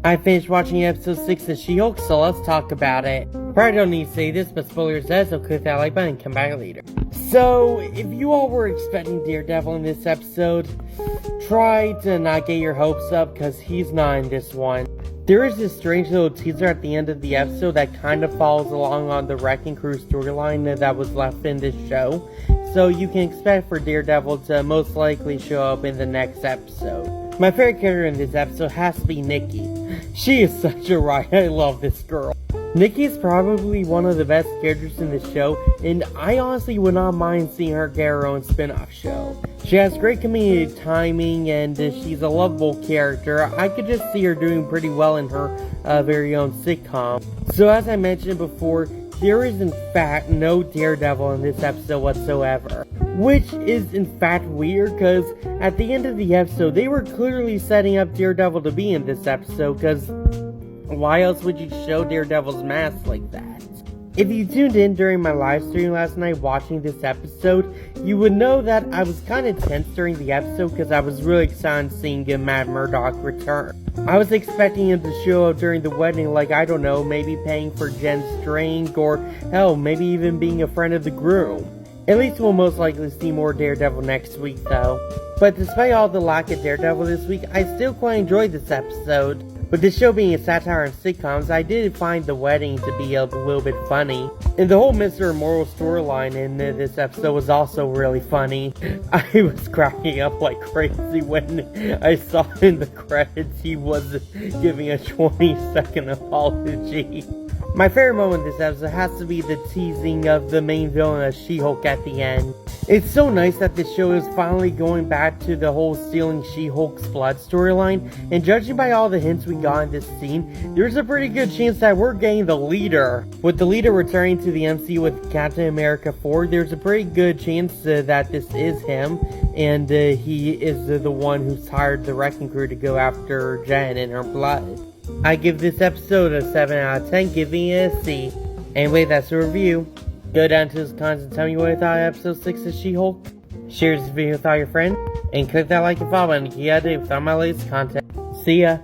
I finished watching episode 6 of She-Hulk, so let's talk about it. Probably don't need to say this, but spoilers says, so click that like button and come back later. So, if you all were expecting Daredevil in this episode, try to not get your hopes up, because he's not in this one. There is this strange little teaser at the end of the episode that kind of follows along on the Wrecking Crew storyline that was left in this show. So you can expect for Daredevil to most likely show up in the next episode. My favorite character in this episode has to be Nikki. She is such a riot. I love this girl. Nikki is probably one of the best characters in the show, and I honestly would not mind seeing her get her own spin-off show. She has great comedic timing, and she's a lovable character. I could just see her doing pretty well in her very own sitcom. So as I mentioned before, there is in fact no Daredevil in this episode whatsoever. Which is in fact weird, because at the end of the episode, they were clearly setting up Daredevil to be in this episode, because why else would you show Daredevil's mask like that? If you tuned in during my live stream last night watching this episode, you would know that I was kind of tense during the episode because I was really excited seeing Matt Murdock return. I was expecting him to show up during the wedding, like, I don't know, maybe paying for Jen's drink, or hell, maybe even being a friend of the groom. At least we'll most likely see more Daredevil next week though. But despite all the lack of Daredevil this week, I still quite enjoyed this episode. With the show being a satire on sitcoms, I did find the wedding to be a little bit funny. And the whole Mr. Immortal storyline in this episode was also really funny. I was cracking up like crazy when I saw in the credits he was giving a 20-second apology. My favorite moment in this episode has to be the teasing of the main villain of She-Hulk at the end. It's so nice that this show is finally going back to the whole stealing She-Hulk's blood storyline, and judging by all the hints we got in this scene, there's a pretty good chance that we're getting the leader. With the leader returning to the MCU with Captain America 4, there's a pretty good chance that this is him, and he is the one who's hired the Wrecking Crew to go after Jen and her blood. I give this episode a 7 out of 10, giving it a C. Anyway, that's the review. Go down to the comments and tell me what you thought of episode 6 of She-Hulk. Share this video with all your friends, and click that like and follow button to keep updated with all my latest content. See ya!